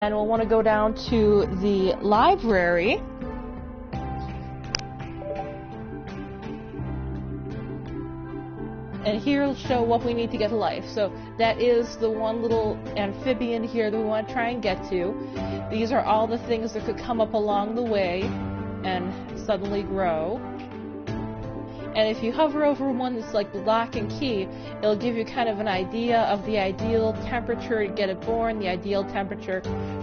And we'll want to go down to the library. And here will show what we need to get to life. So that is the one little amphibian here that we want to try and get to. These are all the things that could come up along the way and suddenly grow. And if you hover over one that's like lock and key, it'll give you kind of an idea of the ideal temperature to get it born, the ideal temperature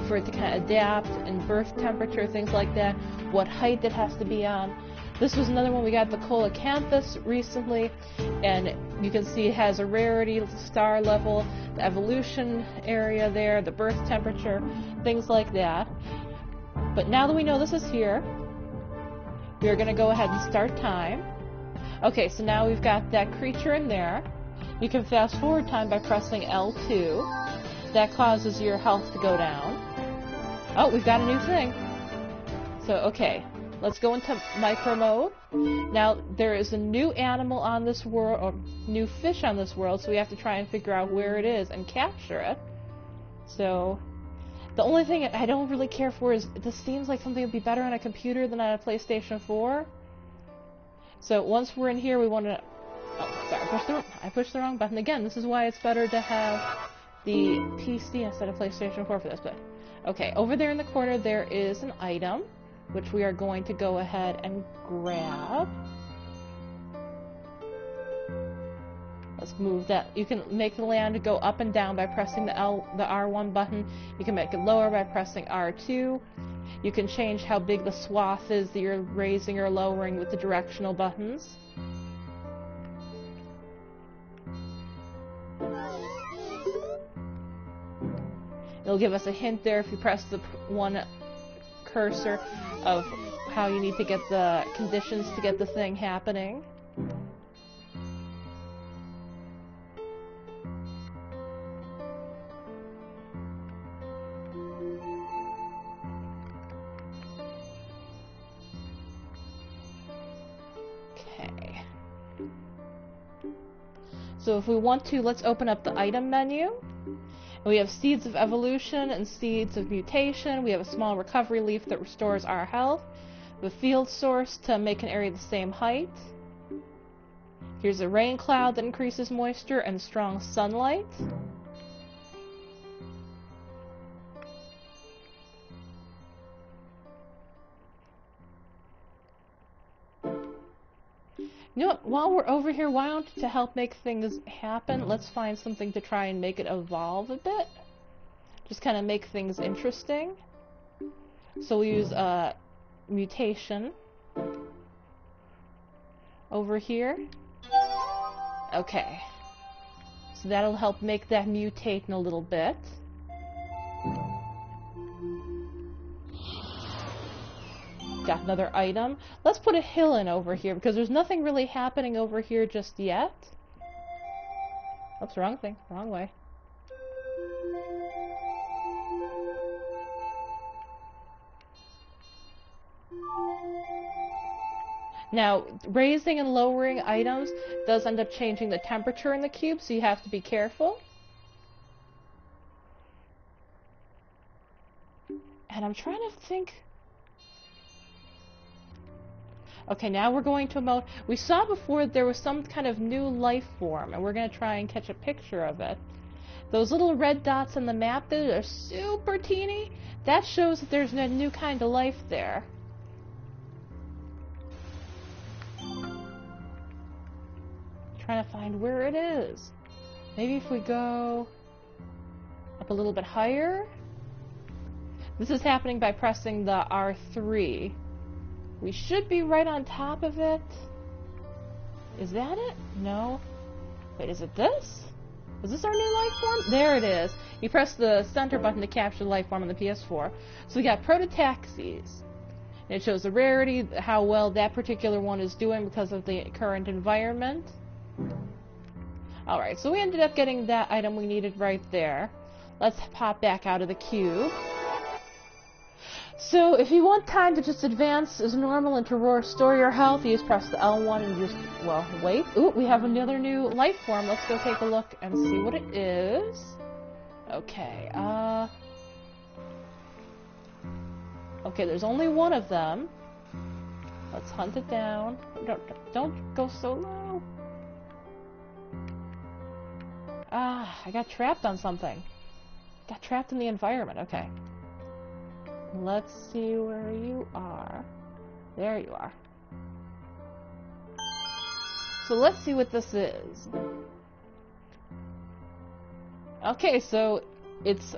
for it to kind of adapt, and birth temperature, things like that, what height it has to be on. This was another one we got, the Coelacanthus, recently, and you can see it has a rarity, star level, the evolution area there, the birth temperature, things like that. But now that we know this is here, we're going to go ahead and start time. Okay, so now we've got that creature in there. You can fast forward time by pressing L2. That causes your health to go down. Oh, we've got a new thing. So, okay, let's go into micro mode. Now, there is a new animal on this world, or new fish on this world, so we have to try and figure out where it is and capture it. So, the only thing I don't really care for is, this seems like something that would be better on a computer than on a PlayStation 4. So once we're in here, we want to... Oh, sorry, I pushed the wrong button again. This is why it's better to have the PC instead of PlayStation 4 for this. But okay, over there in the corner, there is an item, which we are going to go ahead and grab. Let's move that. You can make the land go up and down by pressing the R1 button. You can make it lower by pressing R2. You can change how big the swath is that you're raising or lowering with the directional buttons. It'll give us a hint there if you press the one cursor of how you need to get the conditions to get the thing happening. So if we want to, let's open up the item menu. And we have Seeds of Evolution and Seeds of Mutation. We have a small recovery leaf that restores our health. The field source to make an area the same height. Here's a rain cloud that increases moisture and strong sunlight. You know what, while we're over here, why don't, to help make things happen, let's find something to try and make it evolve a bit. Just kind of make things interesting. So we'll use mutation over here. Okay. So that'll help make that mutate in a little bit. Got another item. Let's put a hill in over here because there's nothing really happening over here just yet. Oops, wrong thing. Wrong way. Now, raising and lowering items does end up changing the temperature in the cube, so you have to be careful. And I'm trying to think... Okay, now we're going to a mode. We saw before there was some kind of new life form, and we're going to try and catch a picture of it. Those little red dots on the map that are super teeny, that shows that there's a new kind of life there. Trying to find where it is. Maybe if we go up a little bit higher. This is happening by pressing the R3. We should be right on top of it. Is that it? No. Wait, is it this? Is this our new life form? There it is. You press the center button to capture the life form on the PS4. So we got Prototaxis. And it shows the rarity, how well that particular one is doing because of the current environment. Alright, so we ended up getting that item we needed right there. Let's pop back out of the cube. So, if you want time to just advance as normal and to restore your health, you just press the L1 and just, well, wait. Ooh, we have another new life form. Let's go take a look and see what it is. Okay, Okay, there's only one of them. Let's hunt it down. Don't go so low. Ah, I got trapped on something. Got trapped in the environment. Okay. Let's see where you are. There you are. So let's see what this is. Okay, so it's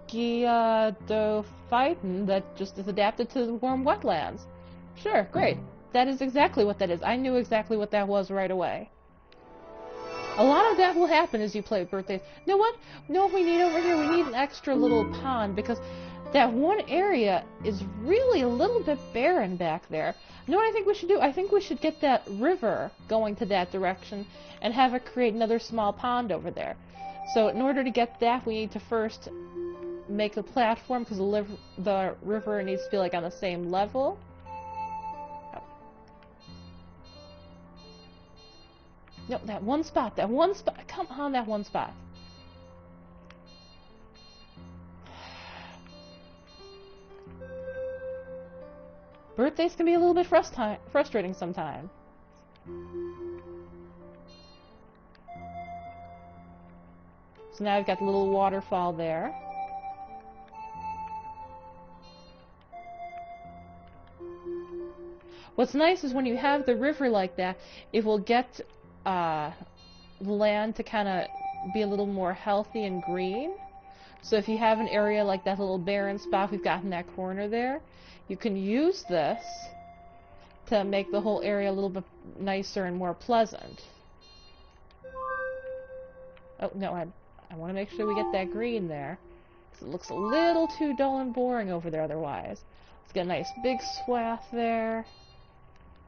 Sciadophyton that just is adapted to the warm wetlands. Sure, great. That is exactly what that is. I knew exactly what that was right away. A lot of that will happen as you play birthdays. You know what? You know what we need over here? We need an extra little pond because that one area is really a little bit barren back there. You know what I think we should do? I think we should get that river going to that direction and have it create another small pond over there. So in order to get that, we need to first make a platform because the river needs to be like on the same level. No, that one spot, come on, that one spot. Birthdays can be a little bit frustrating sometimes. So now I've got the little waterfall there. What's nice is when you have the river like that, it will get land to kind of be a little more healthy and green. So if you have an area like that little barren spot we've got in that corner there, you can use this to make the whole area a little bit nicer and more pleasant. Oh, no, I want to make sure we get that green there, because it looks a little too dull and boring over there otherwise. Let's get a nice big swath there.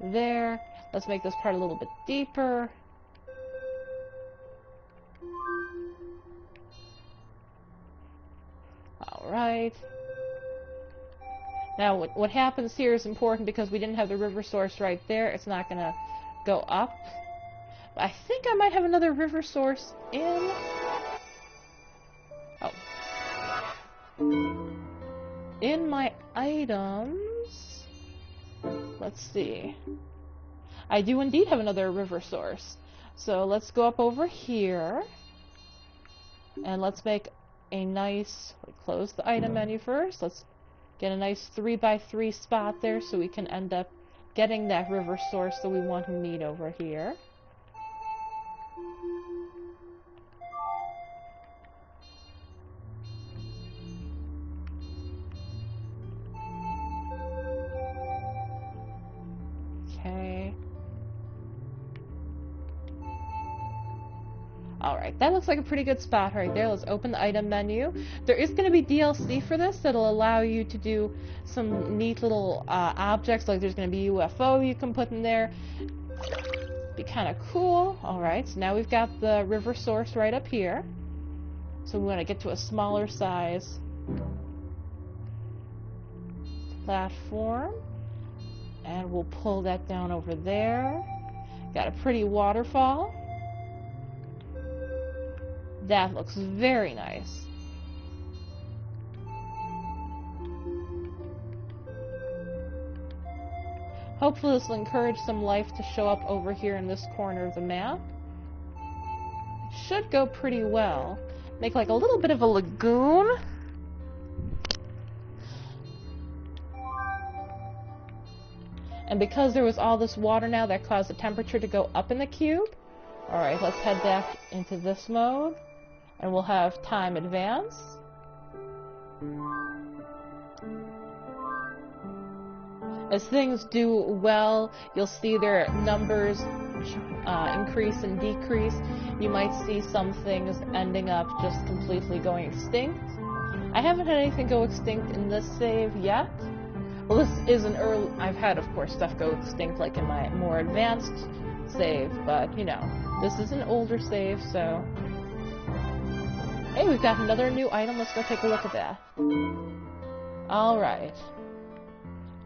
There. Let's make this part a little bit deeper. Alright. Now, what happens here is important because we didn't have the river source right there. It's not going to go up. But I think I might have another river source in... Oh. In my items... Let's see. I do indeed have another river source. So let's go up over here. And let's make a nice... Close the item menu first. Let's get a nice 3x3 spot there so we can end up getting that river source that we want and need over here. Okay. Alright, that looks like a pretty good spot right there. Let's open the item menu. There is going to be DLC for this that'll allow you to do some neat little objects, like there's going to be a UFO you can put in there. Be kind of cool. Alright, so now we've got the river source right up here. So we want to get to a smaller size platform. And we'll pull that down over there. Got a pretty waterfall. That looks very nice. Hopefully this will encourage some life to show up over here in this corner of the map. It should go pretty well. Make like a little bit of a lagoon. And because there was all this water now, that caused the temperature to go up in the cube. Alright, let's head back into this mode. And we'll have time advance. As things do well, you'll see their numbers increase and decrease. You might see some things ending up just completely going extinct. I haven't had anything go extinct in this save yet. Well, this is an early... I've had, of course, stuff go extinct like in my more advanced save, but, you know, this is an older save, so... Hey, we've got another new item. Let's go take a look at that. Alright.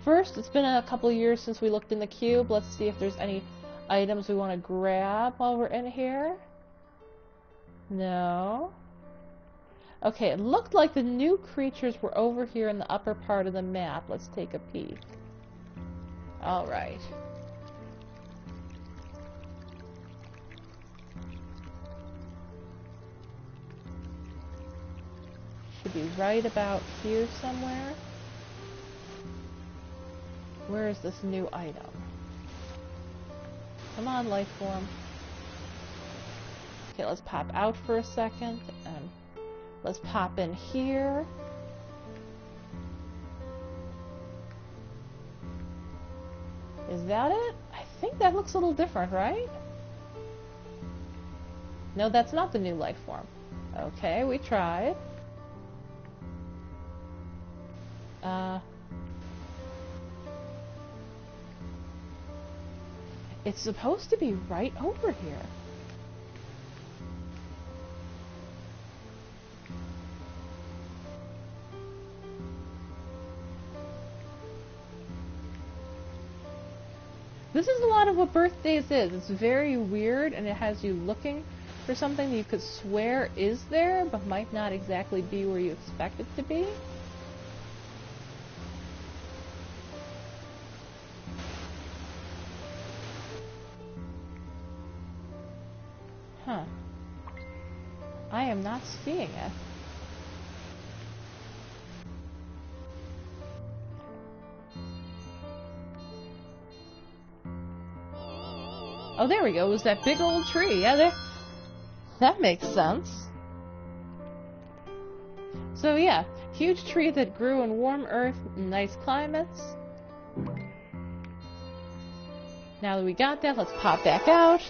First, it's been a couple of years since we looked in the cube. Let's see if there's any items we want to grab while we're in here. No. Okay, it looked like the new creatures were over here in the upper part of the map. Let's take a peek. Alright. Should be right about here somewhere. Where is this new item? Come on, life form. Okay, let's pop out for a second, and let's pop in here. Is that it? I think that looks a little different, right? No, that's not the new life form. Okay, we tried. It's supposed to be right over here. This is a lot of what birthdays is. It's very weird, and it has you looking for something that you could swear is there, but might not exactly be where you expect it to be. Huh. I am not seeing it. Oh, there we go. It was that big old tree. Yeah, that makes sense. So yeah, huge tree that grew in warm earth in nice climates. Now that we got that, let's pop back out.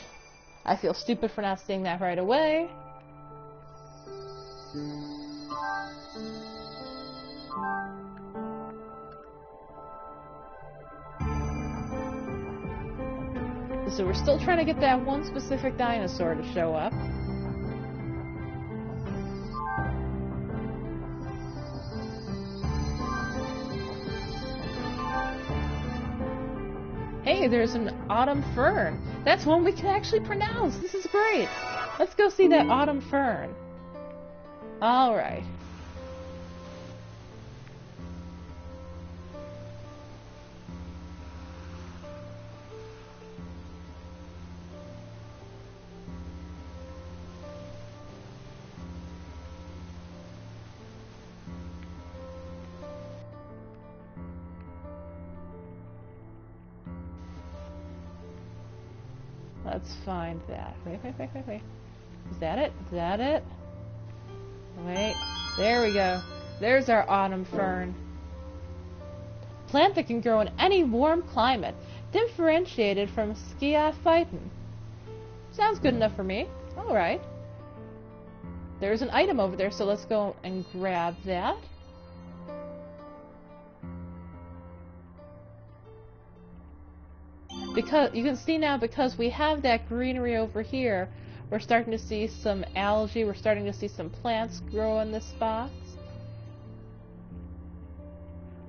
I feel stupid for not seeing that right away. So we're still trying to get that one specific dinosaur to show up. Hey, there's an autumn fern. That's one we can actually pronounce. This is great. Let's go see that autumn fern. All right. Let's find that. Wait. Is that it? Is that it? Wait. There we go. There's our autumn fern. Plant that can grow in any warm climate. Differentiated from Sciophyton. Sounds good enough for me. Alright. There's an item over there, so let's go and grab that. Because you can see now, because we have that greenery over here, we're starting to see some algae, we're starting to see some plants grow in this spot.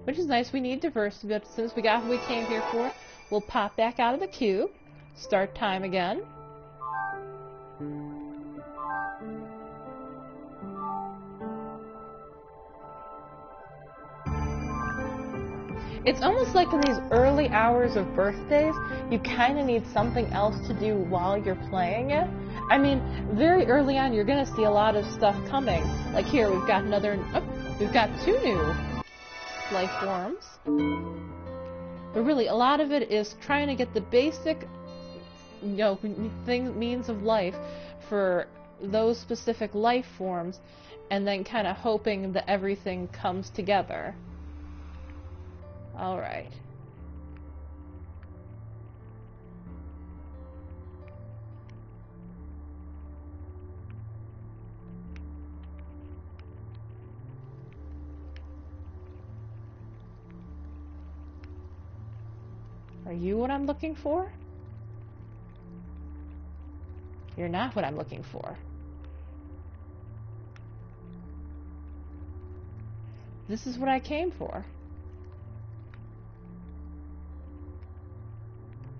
Which is nice. We need diversity, but since we got what we came here for, we'll pop back out of the cube. Start time again. It's almost like in these early hours of birthdays, you kind of need something else to do while you're playing it. I mean, very early on, you're going to see a lot of stuff coming. Like here, we've got we've got 2 new life forms. But really, a lot of it is trying to get the basic, means of life for those specific life forms, and then kind of hoping that everything comes together. All right. Are you what I'm looking for? You're not what I'm looking for. This is what I came for.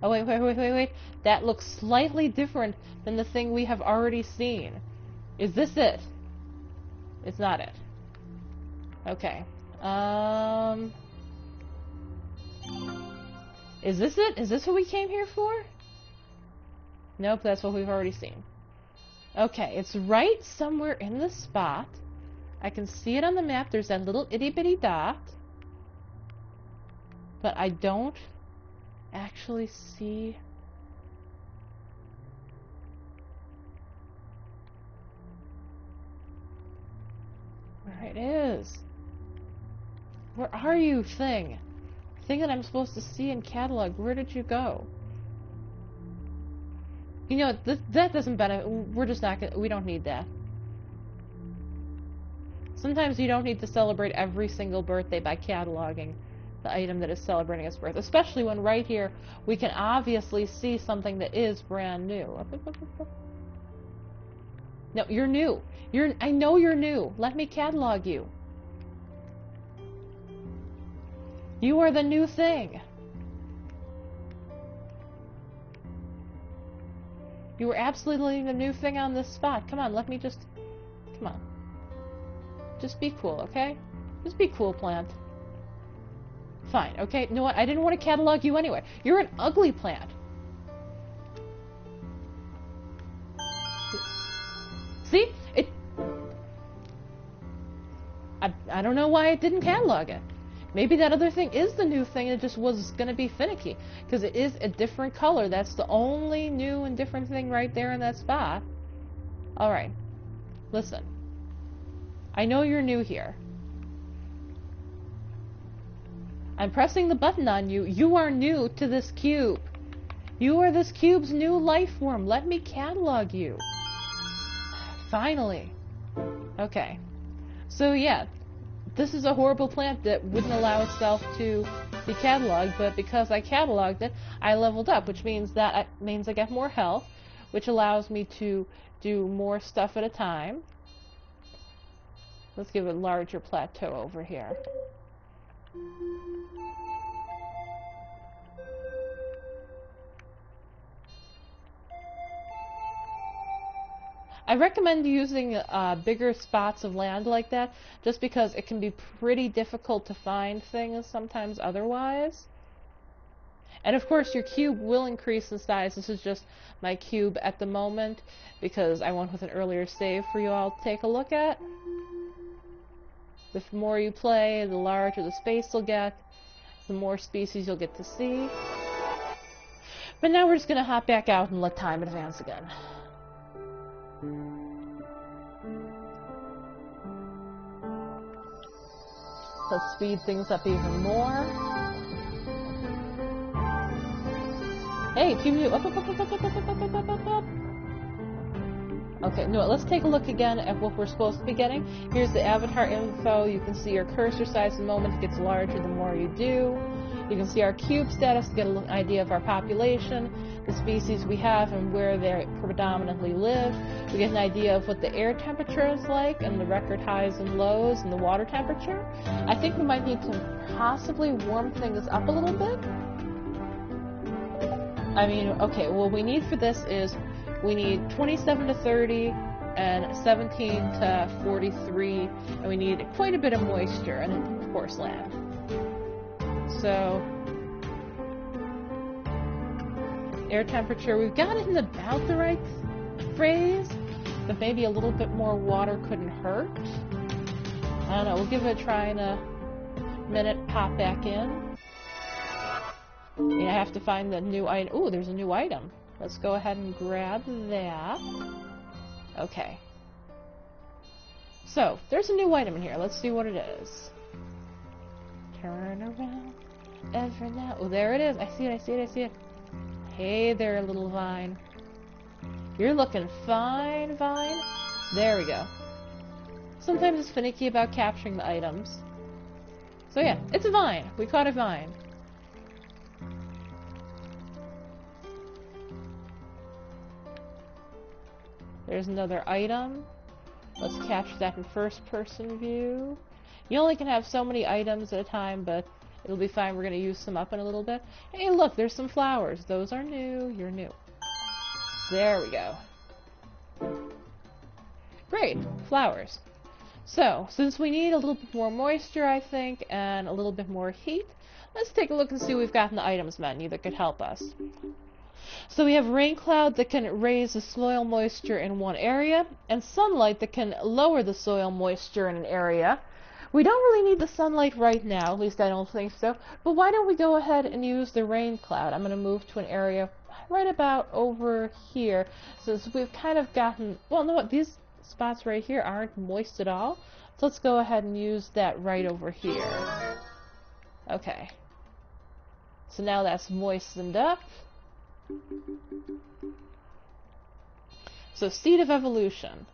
Oh, wait. That looks slightly different than the thing we have already seen. Is this it? It's not it. Okay. Is this it? Is this what we came here for? Nope, that's what we've already seen. Okay, it's right somewhere in the spot. I can see it on the map. There's that little itty-bitty dot. But I don't actually see... where it is. Where are you, thing? Thing that I'm supposed to see in catalog. Where did you go? You know, that doesn't benefit. We're just not gonna, we don't need that. Sometimes you don't need to celebrate every single birthday by cataloging the item that is celebrating its birth, especially when right here we can obviously see something that is brand new. No, you're new. I know you're new. Let me catalog you. You are the new thing. You were absolutely the new thing on this spot. Come on, let me just... come on. Just be cool, okay? Just be cool, plant. Fine, okay? You know what? I didn't want to catalog you anyway. You're an ugly plant. See? I don't know why it didn't catalog it. Maybe that other thing is the new thing and it just was going to be finicky. Because it is a different color. That's the only new and different thing right there in that spot. Alright. Listen. I know you're new here. I'm pressing the button on you. You are new to this cube. You are this cube's new life form. Let me catalog you. Finally. Okay. So yeah, this is a horrible plant that wouldn't allow itself to be cataloged, but because I cataloged it, I leveled up, which means that I get more health, which allows me to do more stuff at a time. Let's give it a larger plateau over here. I recommend using bigger spots of land like that, just because it can be pretty difficult to find things sometimes otherwise. And of course your cube will increase in size. This is just my cube at the moment, because I went with an earlier save for you all to take a look at. The more you play, the larger the space you'll get, the more species you'll get to see. But now we're just going to hop back out and let time advance again. Let's speed things up even more. Hey, cube new. Up, up, up, up, up, up, up, up, up, up, up. Okay, no, let's take a look again at what we're supposed to be getting. Here's the avatar info. You can see your cursor size the moment it gets larger, the more you do. You can see our cube status to get an idea of our population, the species we have, and where they predominantly live. We get an idea of what the air temperature is like, and the record highs and lows, and the water temperature. I think we might need to possibly warm things up a little bit. I mean, okay, what we need for this is we need 27 to 30 and 17 to 43, and we need quite a bit of moisture and, of course, land. So, air temperature, we've got it in about the right phrase, but maybe a little bit more water couldn't hurt. I don't know, we'll give it a try in a minute, pop back in. I have to find the new item. Ooh, there's a new item. Let's go ahead and grab that. Okay. So, there's a new item in here. Let's see what it is. Turn around ever now. Oh, there it is. I see it, I see it, I see it. Hey there, little vine. You're looking fine, vine. There we go. Sometimes it's finicky about capturing the items. So yeah, it's a vine. We caught a vine. There's another item. Let's capture that in first person view. You only can have so many items at a time, but it'll be fine. We're going to use some up in a little bit. Hey, look, there's some flowers. Those are new. You're new. There we go. Great. Flowers. So, since we need a little bit more moisture, I think, and a little bit more heat, let's take a look and see what we've got in the items menu that could help us. So we have rain cloud that can raise the soil moisture in one area, and sunlight that can lower the soil moisture in an area. We don't really need the sunlight right now, at least I don't think so, but why don't we go ahead and use the rain cloud? I'm going to move to an area right about over here, since we've kind of gotten, well, no, these spots right here aren't moist at all, so let's go ahead and use that right over here. Okay. So now that's moistened up. So, seed of evolution.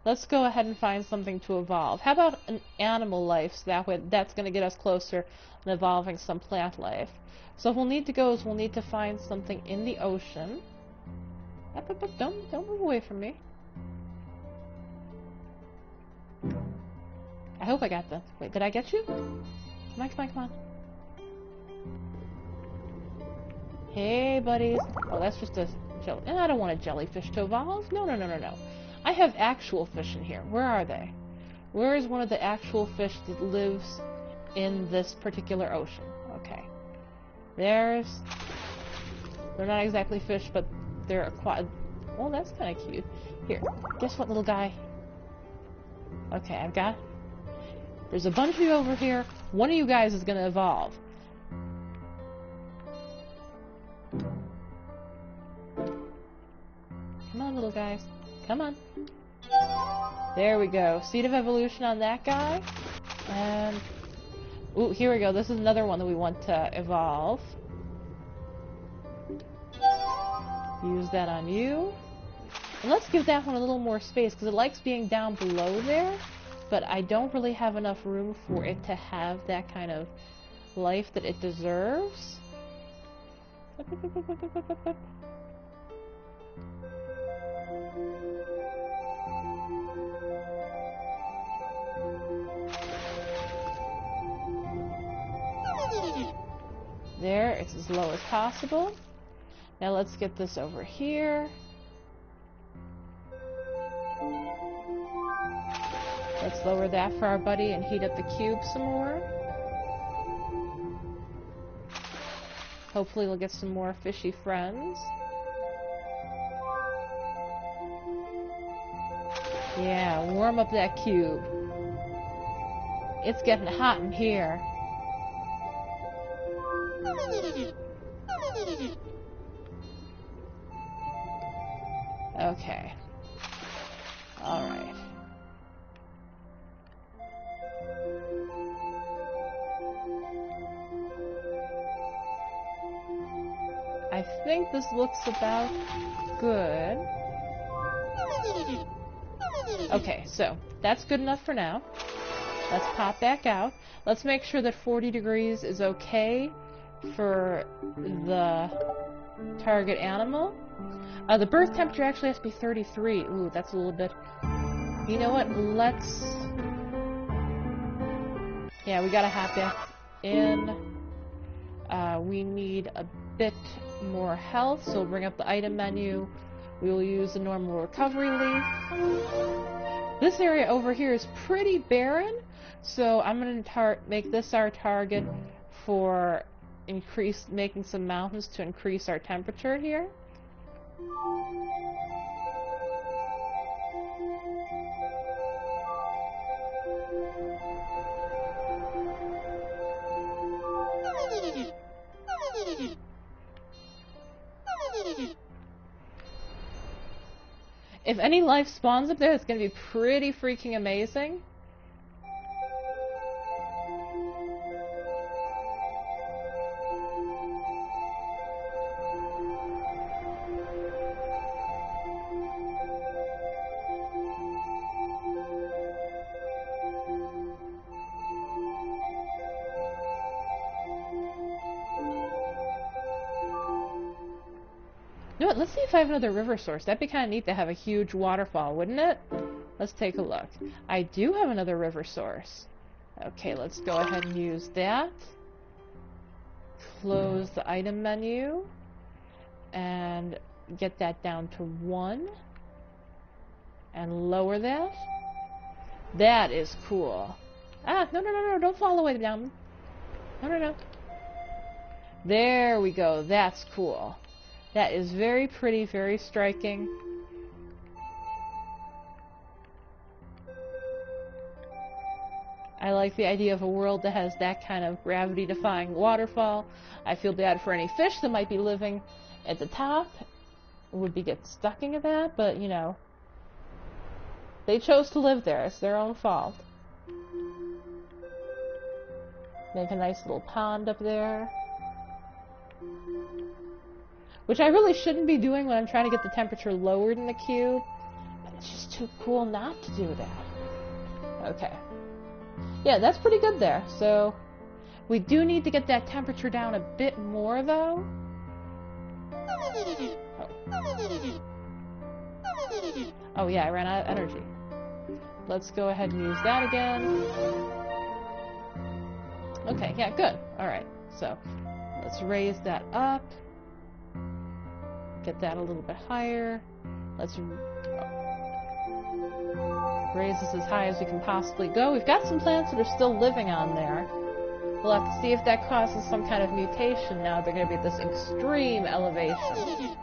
Let's go ahead and find something to evolve. How about an animal life, so that way that's going to get us closer to evolving some plant life. So what we'll need to go is we'll need to find something in the ocean. Don't move away from me. I hope I got the... Wait, did I get you? Come on, come on, come on. Hey, buddies. Oh, that's just a jelly. I don't want a jellyfish to evolve. No, no, no, no, no. I have actual fish in here. Where are they? Where is one of the actual fish that lives in this particular ocean? Okay. They're not exactly fish, but they're aquatic. Well, that's kind of cute. Here, guess what, little guy? Okay, there's a bunch of you over here. One of you guys is going to evolve. Come on, little guys. Come on. There we go. Seed of evolution on that guy. And... ooh, here we go. This is another one that we want to evolve. Use that on you. And let's give that one a little more space, because it likes being down below there, but I don't really have enough room for it to have that kind of life that it deserves. There, it's as low as possible. Now let's get this over here. Let's lower that for our buddy and heat up the cube some more. Hopefully we'll get some more fishy friends. Yeah, warm up that cube. It's getting hot in here. Okay. Alright. I think this looks about good. Okay, so that's good enough for now. Let's pop back out. Let's make sure that 40 degrees is okay for the target animal. The birth temperature actually has to be 33. Ooh, that's a little bit... You know what? Let's... Yeah, we gotta hop back in. We need a bit more health, so we'll bring up the item menu. We will use the normal recovery leaf. This area over here is pretty barren, so I'm going to make this our target for making some mountains to increase our temperature here. If any life spawns up there, it's going to be pretty freaking amazing. You know what, let's see if I have another river source. That'd be kind of neat to have a huge waterfall, wouldn't it? Let's take a look. I do have another river source. Okay, let's go ahead and use that. Close the item menu. And get that down to 1. And lower that. That is cool. Ah, no, no, no, no, don't fall all the way down. No, no, no. There we go. That's cool. That is very pretty, very striking. I like the idea of a world that has that kind of gravity-defying waterfall. I feel bad for any fish that might be living at the top. Would be get stuck into that, but, you know, they chose to live there. It's their own fault. Make a nice little pond up there. Which I really shouldn't be doing when I'm trying to get the temperature lowered in the cube. But it's just too cool not to do that. Okay. Yeah, that's pretty good there. So, we do need to get that temperature down a bit more, though. Oh yeah, I ran out of energy. Let's go ahead and use that again. Okay, yeah, good. Alright, so let's raise that up. Get that a little bit higher. Let's raise this as high as we can possibly go. We've got some plants that are still living on there. We'll have to see if that causes some kind of mutation now. They're going to be at this extreme elevation.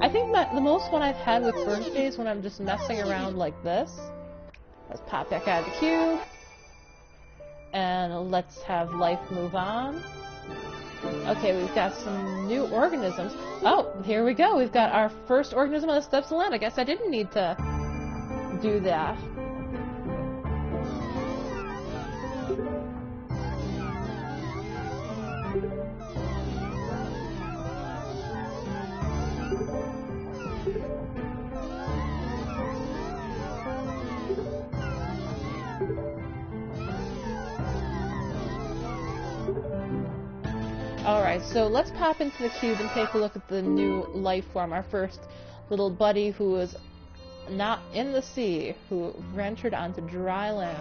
I think the most fun I've had with birthday is when I'm just messing around like this. Let's pop back out of the cube. And let's have life move on. Okay, we've got some new organisms. Oh, here we go. We've got our first organism on the steps of land. I guess I didn't need to do that. Alright, so let's pop into the cube and take a look at the new life form, our first little buddy who is not in the sea, who ventured onto dry land.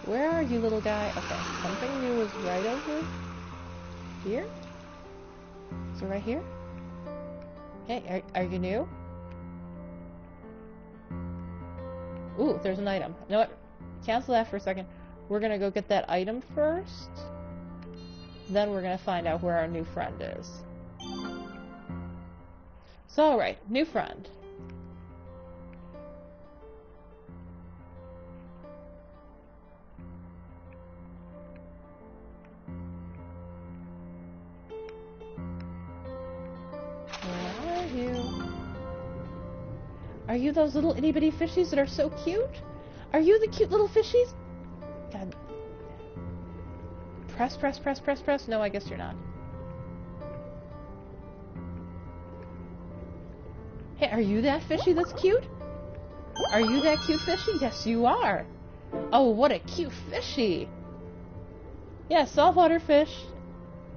Where are you, little guy? Okay, something new is right over here? Is it right here? Hey, are you new? Ooh, there's an item. You know what? Cancel that for a second. We're gonna go get that item first. Then we're going to find out where our new friend is. So, alright, new friend. Where are you? Are you those little itty-bitty fishies that are so cute? Are you the cute little fishies? God. Press, press, press, press, press. No, I guess you're not. Hey, are you that fishy that's cute? Are you that cute fishy? Yes, you are. Oh, what a cute fishy. Yeah, saltwater fish.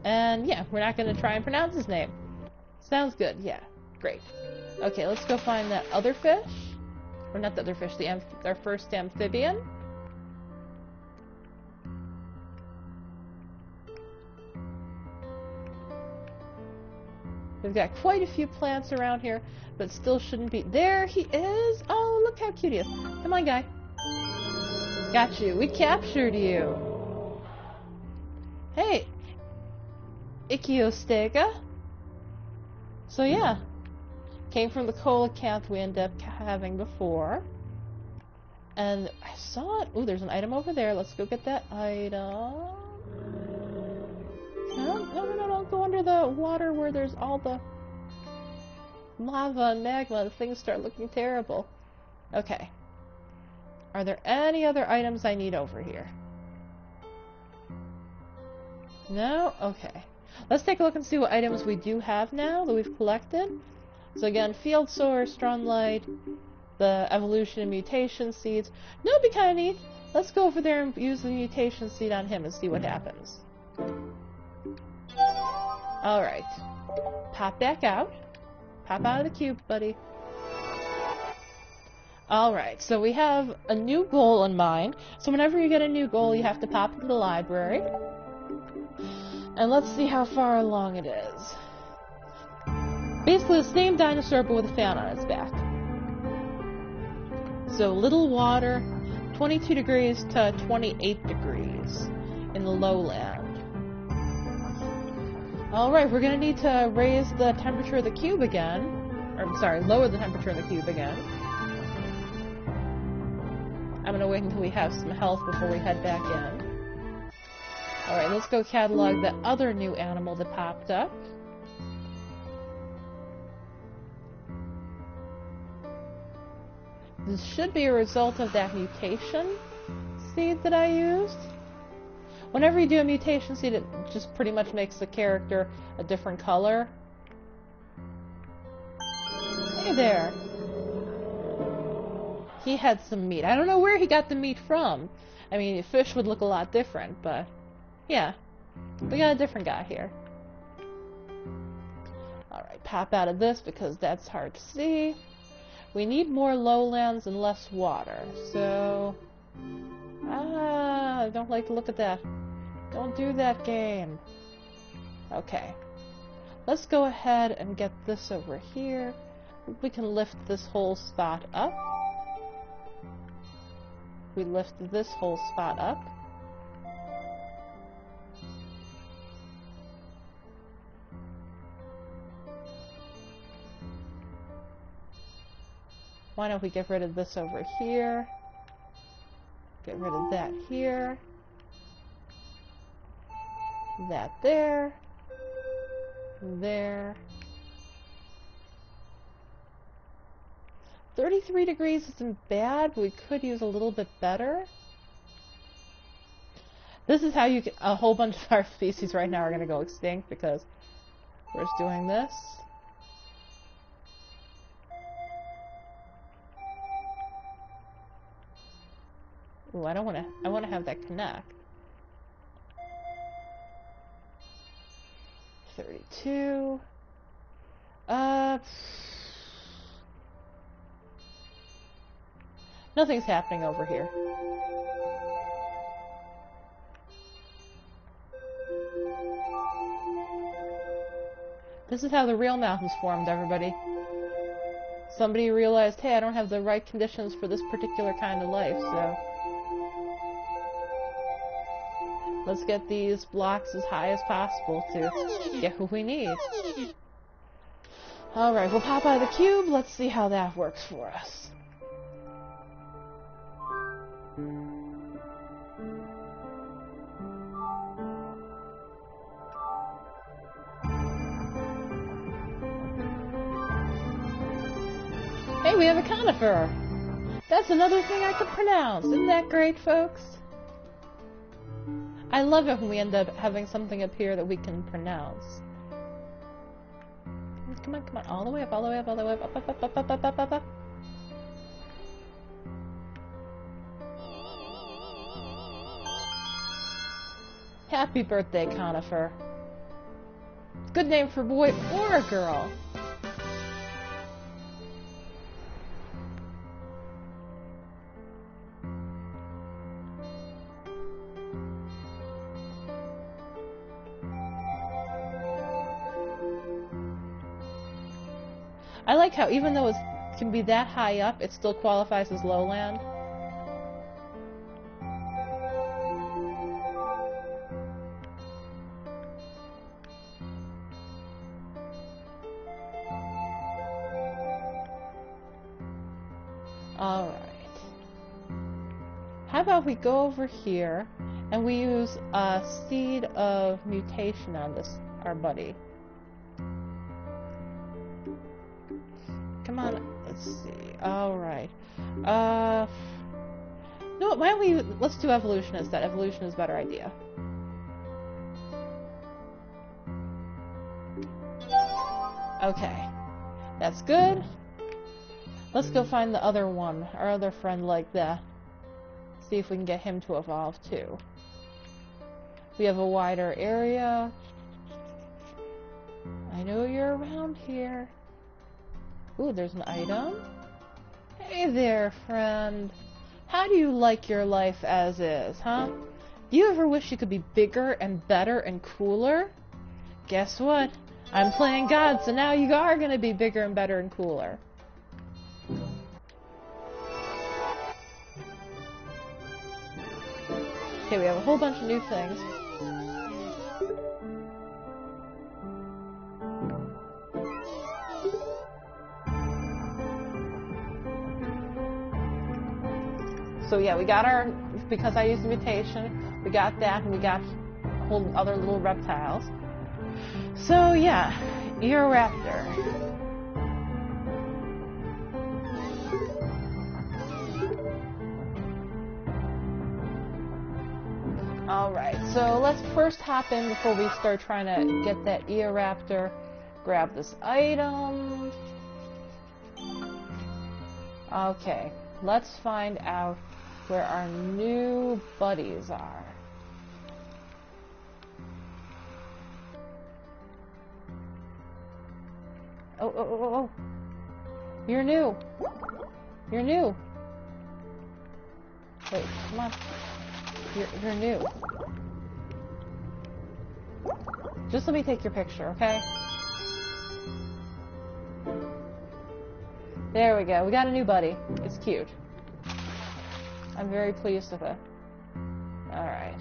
And yeah, we're not going to try and pronounce his name. Sounds good. Yeah, great. Okay, let's go find that other fish. Or not the other fish, our first amphibian. We've got quite a few plants around here, but still shouldn't be. There he is! Oh, look how cute he is. Come on, guy. Got you. We captured you. Hey, Ichthyostega. So yeah, came from the coelacanth we ended up having before. And I saw it. Ooh, there's an item over there. Let's go get that item. No, don't go under the water where there's all the lava and magma. Things start looking terrible. Okay. Are there any other items I need over here? No? Okay. Let's take a look and see what items we do have now that we've collected. So again, field source, strumlight, the evolution and mutation seeds. No, it'd be kind of neat. Let's go over there and use the mutation seed on him and see what happens. Alright. Pop back out. Pop out of the cube, buddy. Alright, so we have a new goal in mind. So whenever you get a new goal, you have to pop into the library. And let's see how far along it is. Basically the same dinosaur but with a fan on its back. So little water, 22 degrees to 28 degrees in the lowland. Alright, we're going to need to raise the temperature of the cube again. Or, I'm sorry, lower the temperature of the cube again. I'm going to wait until we have some health before we head back in. Alright, let's go catalog the other new animal that popped up. This should be a result of that mutation seed that I used. Whenever you do a mutation seed, it just pretty much makes the character a different color. Hey there. He had some meat. I don't know where he got the meat from. I mean, fish would look a lot different, but yeah. We got a different guy here. Alright, pop out of this because that's hard to see. We need more lowlands and less water, so... I don't like to look at that. Don't do that game. Okay. Let's go ahead and get this over here. We can lift this whole spot up. We lift this whole spot up. Why don't we get rid of this over here? Get rid of that here. That there. There. 33 degrees isn't bad, but we could use a little bit better. This is how you get a whole bunch of our species right now are going to go extinct because we're just doing this. Ooh, I want to have that connect. 32. Nothing's happening over here. This is how the real mountains formed, everybody. Somebody realized, hey, I don't have the right conditions for this particular kind of life, so... let's get these blocks as high as possible to get who we need. Alright, we'll pop out of the cube. Let's see how that works for us. Hey, we have a conifer! That's another thing I could pronounce. Isn't that great, folks? I love it when we end up having something appear that we can pronounce. Come on, come on, all the way up, all the way up, all the way up, up, up, up, up, up, up, up, up. Happy birthday, conifer. Good name for a boy or a girl. I like how even though it can be that high up, it still qualifies as lowland. Alright. How about we go over here and we use a seed of mutation on this, our buddy. Come on, let's see. Alright. No, why don't we, let's do evolution instead. Evolution is a better idea. Okay. That's good. Let's go find the other one, our other friend like that. See if we can get him to evolve too. We have a wider area. I know you're around here. Ooh, there's an item. Hey there, friend. How do you like your life as is, huh? Do you ever wish you could be bigger and better and cooler? Guess what? I'm playing God, so now you are going to be bigger and better and cooler. Okay, we have a whole bunch of new things. So yeah, we got our, because I used mutation, we got that, and we got whole other little reptiles. So yeah, Eoraptor. Alright, so let's first hop in before we start trying to get that Eoraptor. Grab this item. Okay, let's find out where our new buddies are. Oh. You're new. You're new. Wait, come on. You're new. Just let me take your picture, okay? There we go. We got a new buddy. It's cute. I'm very pleased with it. Alright.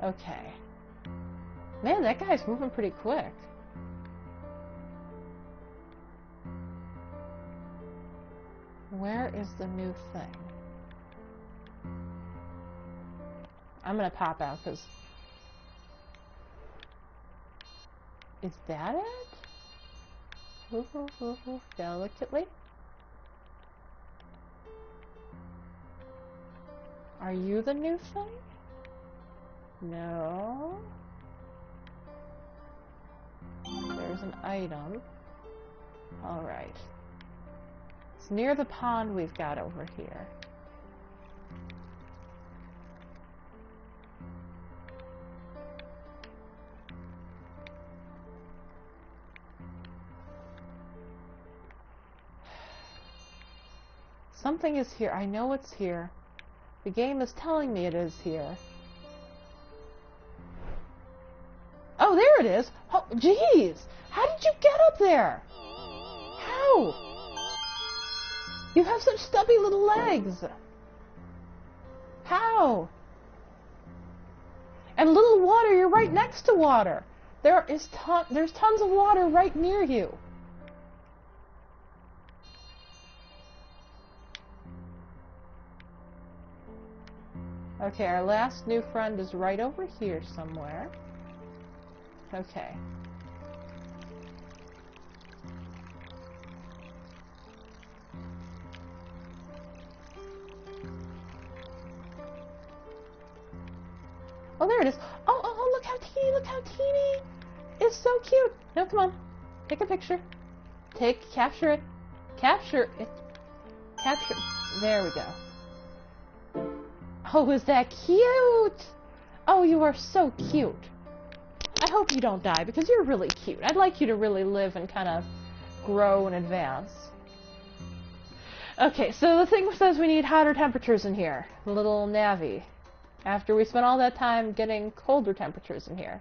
Okay. Man, that guy's moving pretty quick. Where is the new thing? I'm gonna pop out because... Is that it? Delicately? Are you the new thing? No. There's an item. Alright. It's near the pond we've got over here. Something is here. I know it's here. The game is telling me it is here. Oh, there it is! Oh, jeez! How did you get up there? How? You have such stubby little legs! How? And little water, you're right next to water! There's tons of water right near you! Okay, our last new friend is right over here somewhere. Okay. Oh, there it is. Oh, look how teeny, look how teeny. It's so cute. No, come on. Take a picture. Capture it. Capture it. Capture. There we go. Oh, is that cute? Oh, you are so cute. I hope you don't die, because you're really cute. I'd like you to really live and kind of grow and advance. Okay, so the thing says we need hotter temperatures in here. The little Navi. After we spent all that time getting colder temperatures in here.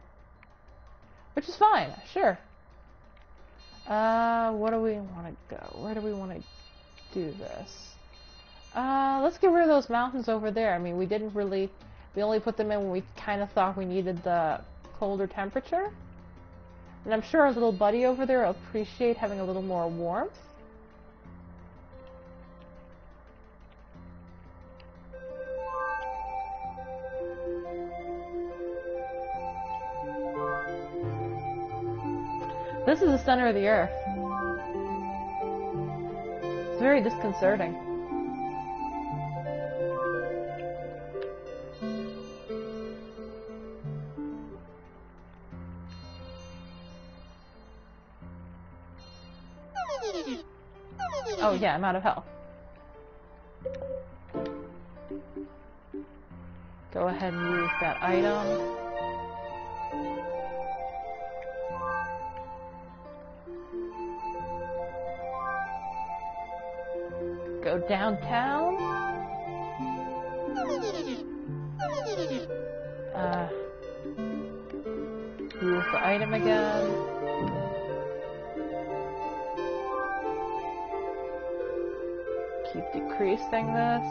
Which is fine, sure. Where do we want to go? Where do we want to do this? Let's get rid of those mountains over there. I mean, we only put them in when we kind of thought we needed the colder temperature. And I'm sure our little buddy over there will appreciate having a little more warmth. This is the center of the Earth. It's very disconcerting. Oh yeah, I'm out of health. Go ahead and use that item. go downtown. Use the item again. Keep decreasing this.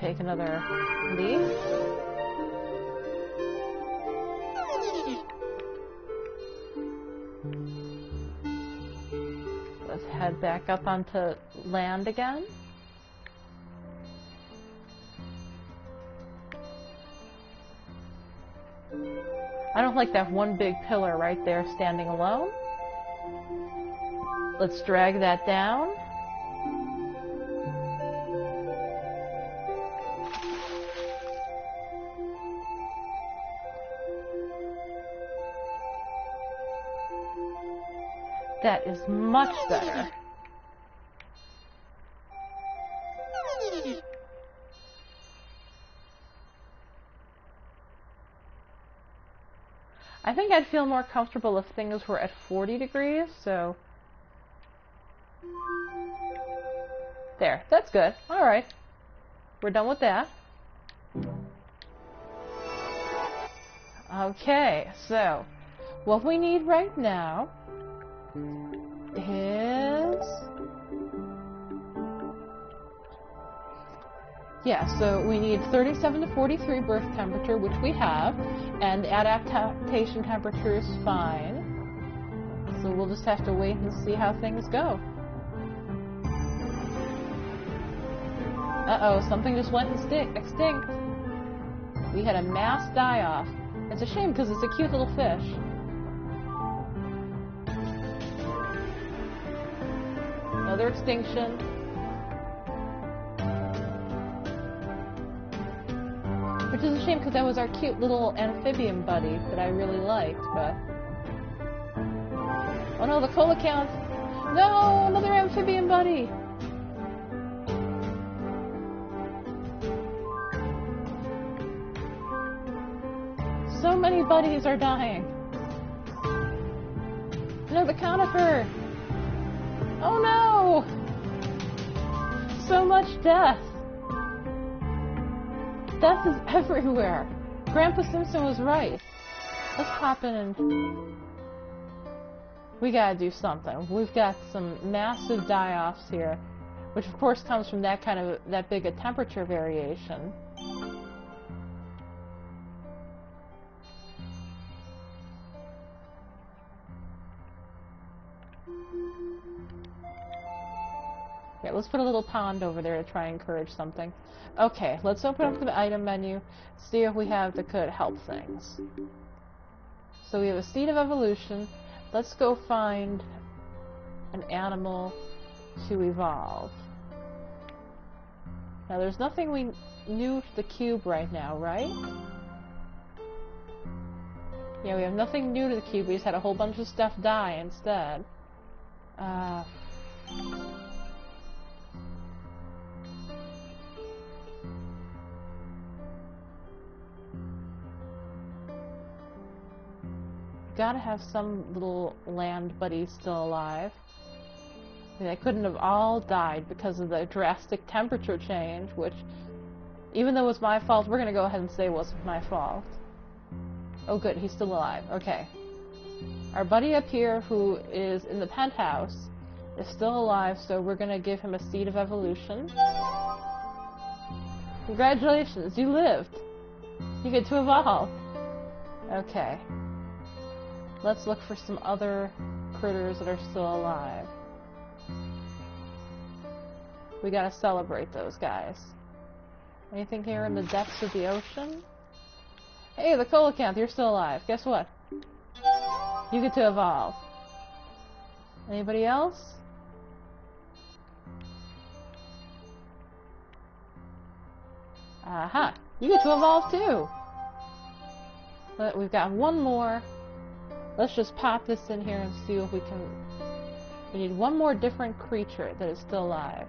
Take another leaf. Let's head back up onto land again. I don't like that one big pillar right there standing alone. Let's drag that down. That is much better. I think I'd feel more comfortable if things were at 40 degrees, so... There, that's good. Alright. We're done with that. Okay, so, what we need right now is... Yeah, so we need 37 to 43 birth temperature, which we have, and adaptation temperature is fine. So we'll just have to wait and see how things go. Uh-oh, something just went extinct. We had a mass die-off. It's a shame because it's a cute little fish. Another extinction. Which is a shame because that was our cute little amphibian buddy that I really liked, but... Oh no, the coelacanth! No! Another amphibian buddy! So many buddies are dying. No, the conifer! Oh no! So much death! Death is everywhere! Grandpa Simpson was right. Let's hop in and... We gotta do something. We've got some massive die-offs here, which of course comes from that big a temperature variation. Yeah, let's put a little pond over there to try and encourage something. Okay, let's open up the item menu, see if we have that could help things. So we have a seed of evolution. Let's go find an animal to evolve. Now there's nothing new to the cube right now, right? Yeah, we have nothing new to the cube. We just had a whole bunch of stuff die instead. Gotta have some little land buddies still alive. I mean, they couldn't have all died because of the drastic temperature change, which, even though it was my fault, we're gonna go ahead and say it wasn't my fault. Oh good, he's still alive. Okay. Our buddy up here, who is in the penthouse, is still alive, so we're gonna give him a seed of evolution. Congratulations, you lived! You get to evolve! Okay. Let's look for some other critters that are still alive. We gotta celebrate those guys. Anything here in the depths of the ocean? Hey, the coelacanth, you're still alive. Guess what? You get to evolve. Anybody else? Aha! You get to evolve too! But we've got one more. Let's just pop this in here and see if we can... We need one more different creature that is still alive.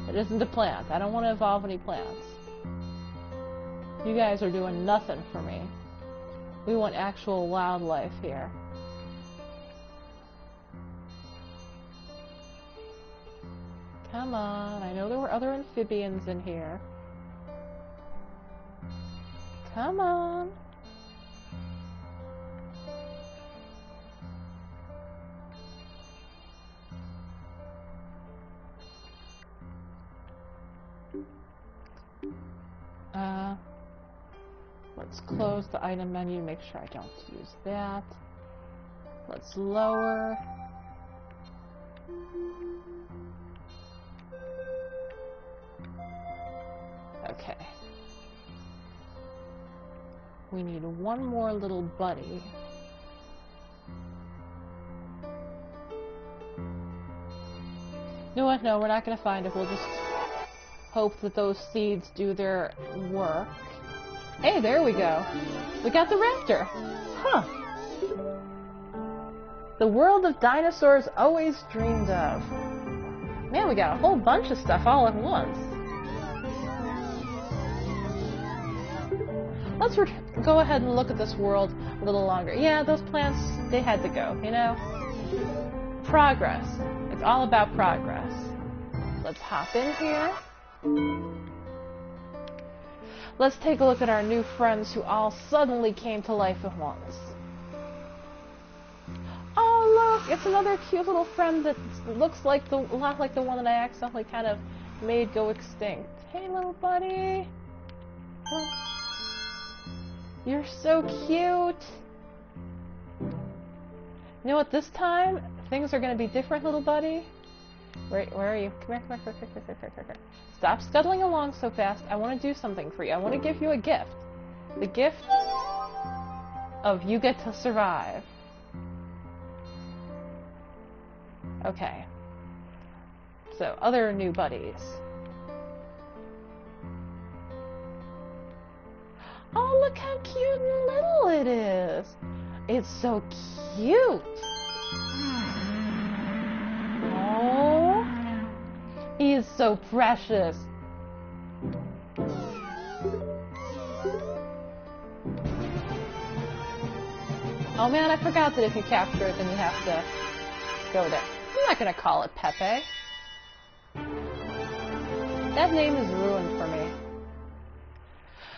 It isn't a plant. I don't want to evolve any plants. You guys are doing nothing for me. We want actual wildlife here. Come on. I know there were other amphibians in here. Come on. Let's close the item menu, make sure I don't use that. Let's lower. Okay. We need one more little buddy. You know what? No, we're not going to find it. We'll just hope that those seeds do their work. Hey, there we go. We got the raptor. Huh. The world of dinosaurs always dreamed of. Man, we got a whole bunch of stuff all at once. Let's go ahead and look at this world a little longer. Yeah, those plants, they had to go, you know? Progress. It's all about progress. Let's hop in here. Let's take a look at our new friends who all suddenly came to life at once. Oh, look! It's another cute little friend that looks like a lot like the one that I accidentally kind of made go extinct. Hey, little buddy! You're so cute! You know what, this time, things are going to be different, little buddy. Where are you? Come here, come here, come here. Stop scuttling along so fast. I want to do something for you. I want to give you a gift. The gift of you get to survive. Okay. So, other new buddies. Oh, look how cute and little it is. It's so cute. Oh, he is so precious. Oh man, I forgot that if you capture it, then you have to go there. I'm not gonna call it Pepe. That name is ruined for me.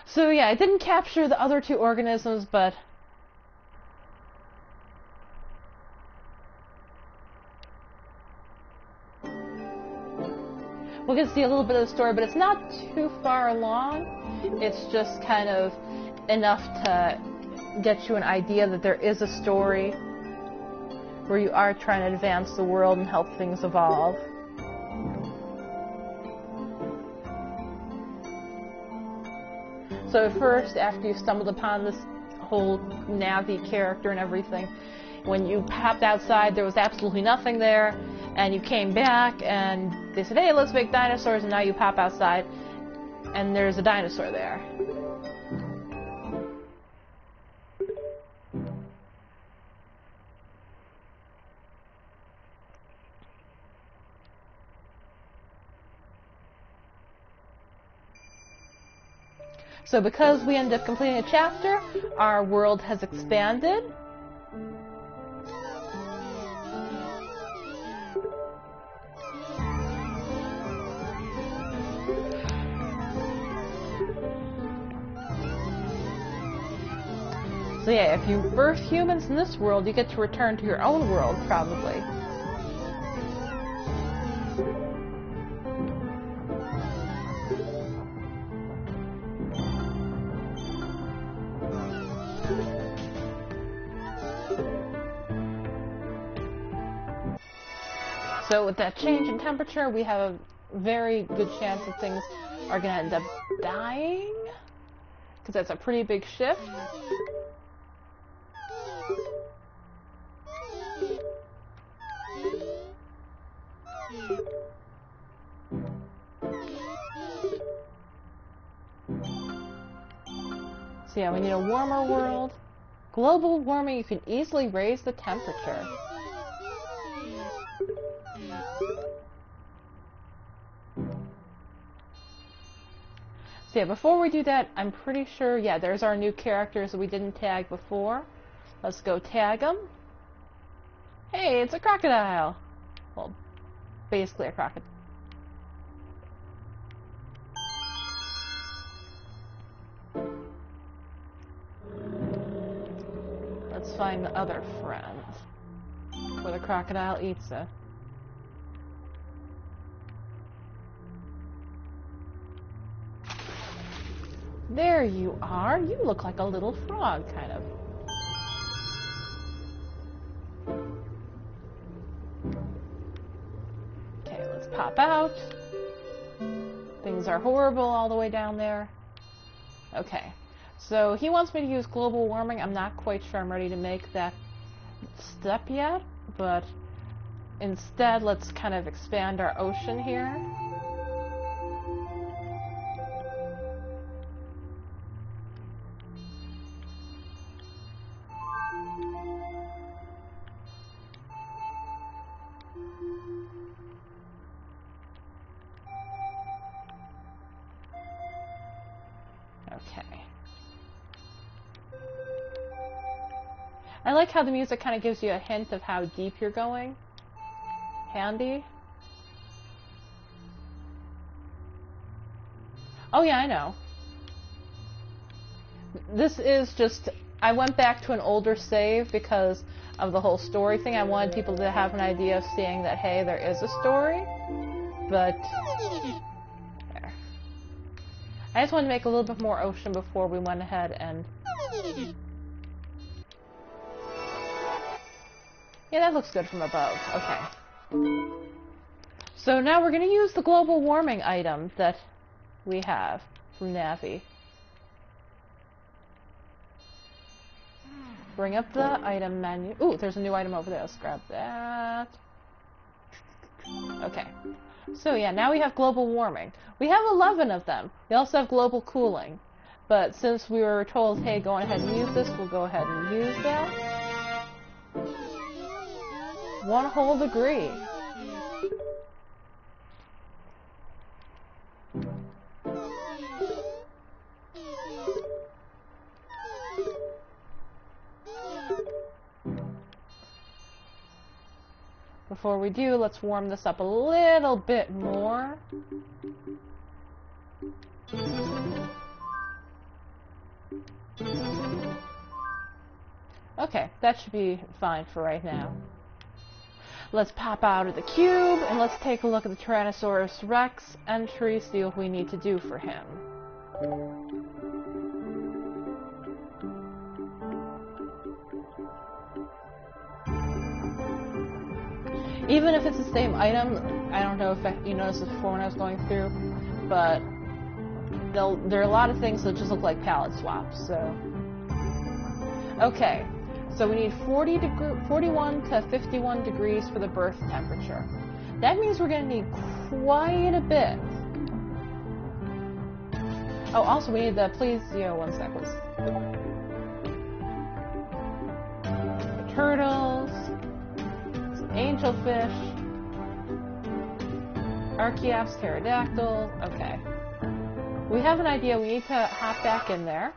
So yeah, I didn't capture the other two organisms, but we're going to see a little bit of the story, but it's not too far along. It's just kind of enough to get you an idea that there is a story where you are trying to advance the world and help things evolve. So at first, after you stumbled upon this whole Navi character and everything, when you popped outside, there was absolutely nothing there, and you came back, and they said, hey, let's make dinosaurs, and now you pop outside, and there's a dinosaur there. So because we ended up completing a chapter, our world has expanded. So yeah, if you birth humans in this world, you get to return to your own world, probably. So with that change in temperature, we have a very good chance that things are going to end up dying, because that's a pretty big shift. So yeah, we need a warmer world. Global warming, you can easily raise the temperature. So yeah, before we do that, I'm pretty sure, yeah, there's our new characters that we didn't tag before. Let's go tag them. Hey, it's a crocodile. Well, basically a crocodile. Let's find the other friend, where the crocodile eats it. There you are. You look like a little frog, kind of. Okay, let's pop out. Things are horrible all the way down there. Okay, so he wants me to use global warming. I'm not quite sure I'm ready to make that step yet, but instead let's kind of expand our ocean here. Okay. I like how the music kind of gives you a hint of how deep you're going. Handy. Oh yeah, I know. This is just, I went back to an older save because of the whole story thing. I wanted people to have an idea of seeing that, hey, there is a story. But, there. I just wanted to make a little bit more ocean before we went ahead and... Yeah, that looks good from above. Okay. So now we're going to use the global warming item that we have from Navi. Bring up the item menu. Ooh, there's a new item over there. Let's grab that. Okay. So yeah, now we have global warming. We have 11 of them. We also have global cooling. But since we were told, hey, go ahead and use this, we'll go ahead and use that. 1 whole degree. Before we do, let's warm this up a little bit more. Okay, that should be fine for right now. Let's pop out of the cube and let's take a look at the Tyrannosaurus Rex entry, see what we need to do for him. Even if it's the same item, I don't know if you noticed this before when I was going through, but there are a lot of things that just look like palette swaps, so... Okay, so we need 41 to 51 degrees for the birth temperature. That means we're going to need quite a bit. Oh, also we need the, please, one sec, please. The turtles. Angelfish, Archaeops, pterodactyl. Okay. We have an idea. We need to hop back in there.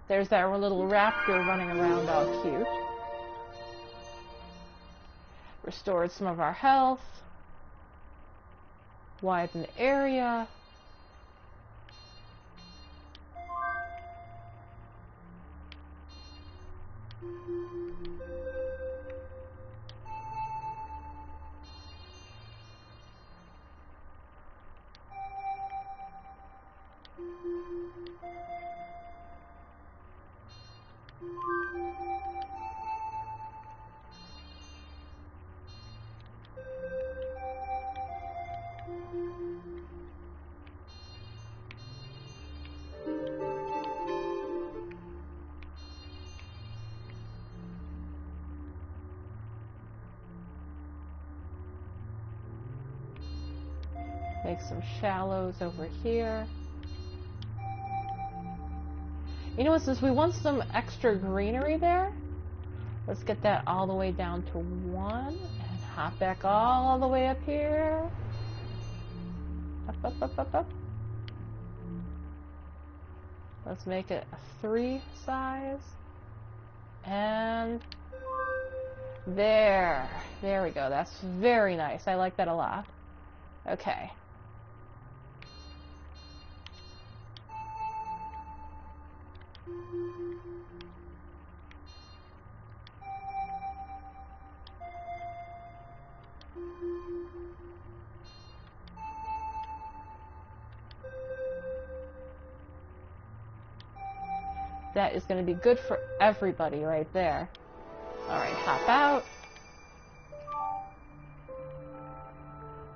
There's our little raptor running around all cute. Restored some of our health. Widen the area. Make some shallows over here. You know what, since we want some extra greenery there, let's get that all the way down to 1 and hop back all the way up here. Up, up, up, up, up. Let's make it a 3 size. And there we go. That's very nice. I like that a lot. Okay. That is going to be good for everybody right there. Alright, hop out.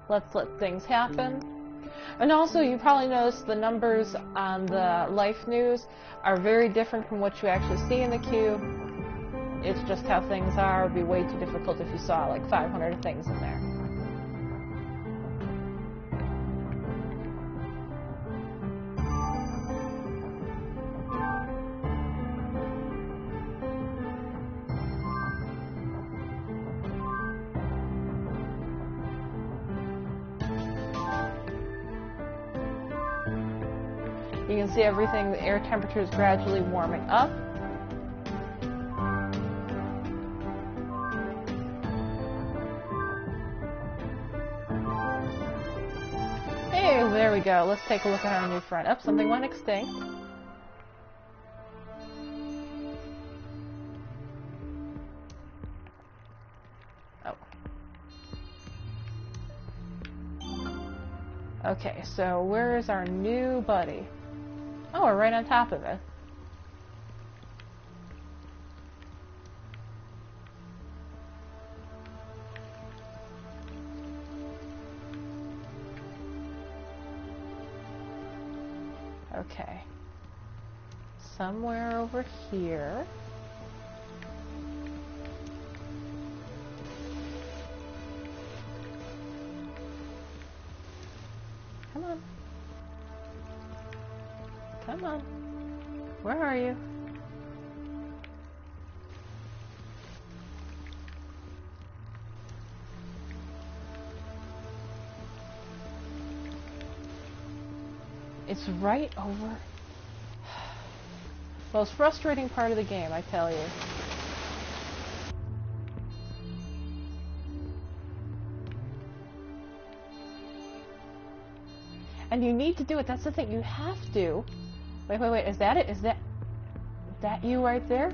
Let's let things happen. And also, you probably noticed the numbers on the life news are very different from what you actually see in the cube. It's just how things are. It would be way too difficult if you saw like 500 things in there. You can see everything, the air temperature is gradually warming up. Hey, there we go. Let's take a look at our new friend. Oh, something went extinct. Oh. Okay, so where is our new buddy? Oh, we're right on top of it. Okay. Somewhere over here. Come on. Come on. Where are you? It's right over. Most frustrating part of the game, I tell you. And you need to do it. That's the thing. You have to. Wait, wait, wait. Is that it? Is that you right there?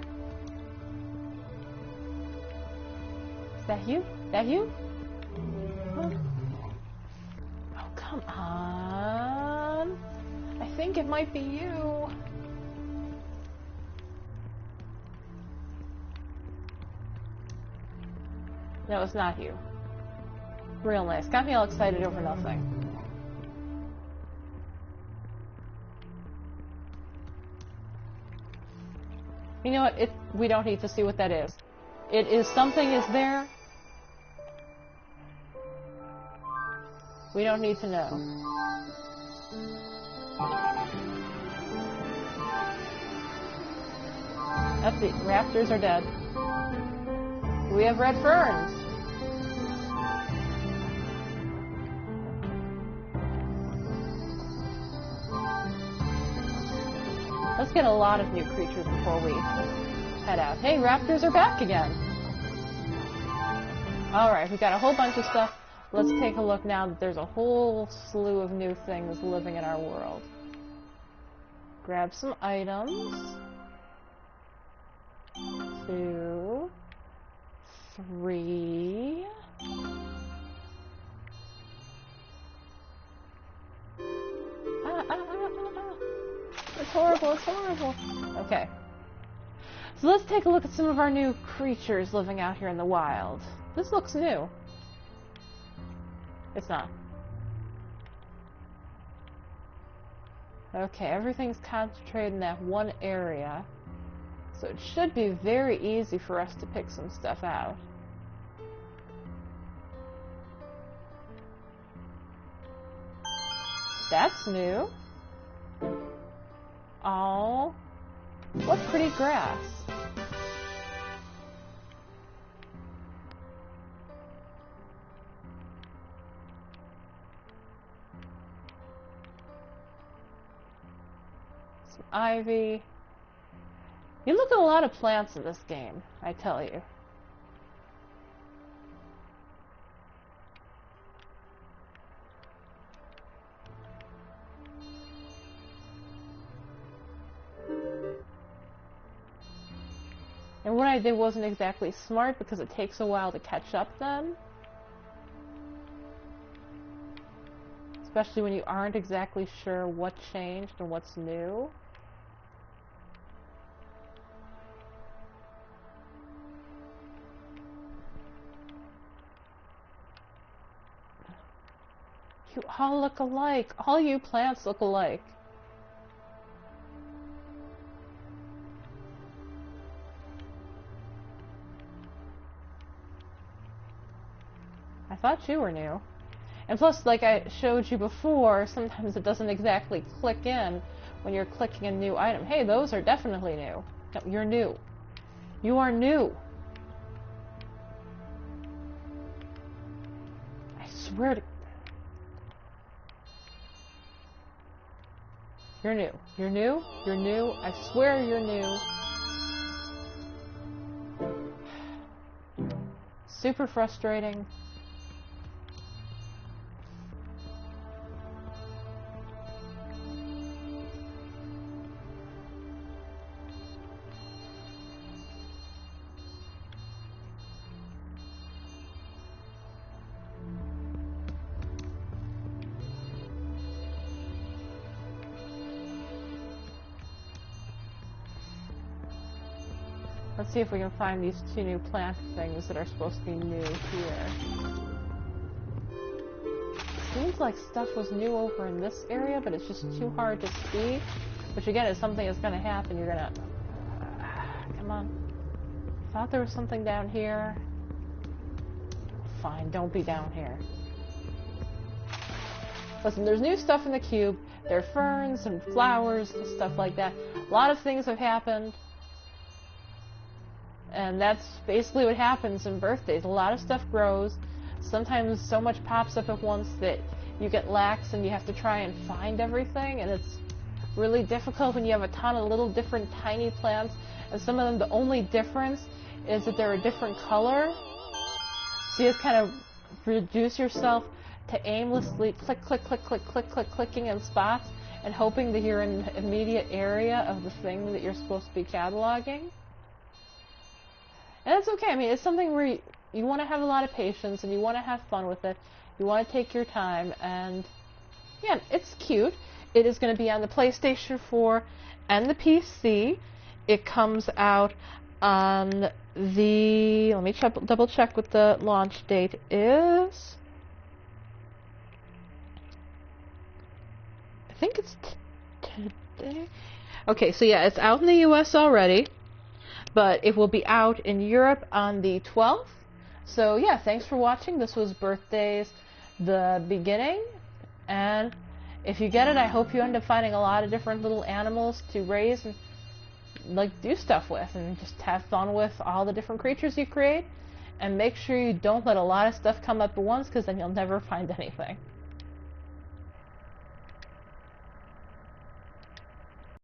Is that you? That you? Oh, come on. I think it might be you. No, it's not you. Real nice. Got me all excited over nothing. You know what? We don't need to see what that is. It is something is there. We don't need to know. That's the raptors are dead. We have red ferns. Let's get a lot of new creatures before we head out. Hey, raptors are back again. Alright, we've got a whole bunch of stuff. Let's take a look now that there's a whole slew of new things living in our world. Grab some items. 2, 3. It's horrible, it's horrible. Okay. So let's take a look at some of our new creatures living out here in the wild. This looks new. It's not. Okay, everything's concentrated in that one area. So it should be very easy for us to pick some stuff out. That's new. Oh, what pretty grass. Some ivy. You look at a lot of plants in this game, I tell you. And what I did wasn't exactly smart because it takes a while to catch up then. Especially when you aren't exactly sure what changed and what's new. You all look alike. All you plants look alike. I thought you were new. And plus, like I showed you before, sometimes it doesn't exactly click in when you're clicking a new item. Hey, those are definitely new. No, you're new. You are new. I swear to... You're new. You're new. You're new. I swear you're new. Super frustrating. Let's see if we can find these two new plant things that are supposed to be new here. Seems like stuff was new over in this area, but it's just too hard to see. Which again is something that's gonna happen. You're gonna... come on. Thought there was something down here. Fine, don't be down here. Listen, there's new stuff in the cube. There are ferns and flowers and stuff like that. A lot of things have happened. And that's basically what happens in birthdays. A lot of stuff grows. Sometimes so much pops up at once that you get lax and you have to try and find everything. And it's really difficult when you have a ton of little different tiny plants. And some of them, the only difference is that they're a different color. So you just kind of reduce yourself to aimlessly clicking in spots and hoping that you're in the immediate area of the thing that you're supposed to be cataloging. And that's okay. I mean, it's something where you want to have a lot of patience and you want to have fun with it. You want to take your time, and yeah, it's cute. It is going to be on the PlayStation 4 and the PC. It comes out on the... Let me double check what the launch date is. I think it's today. Okay, so yeah, it's out in the US already. But it will be out in Europe on the 12th. So yeah, thanks for watching. This was Birthdays, the beginning. And if you get it, I hope you end up finding a lot of different little animals to raise and like do stuff with. And just have fun with all the different creatures you create. And make sure you don't let a lot of stuff come up at once, because then you'll never find anything.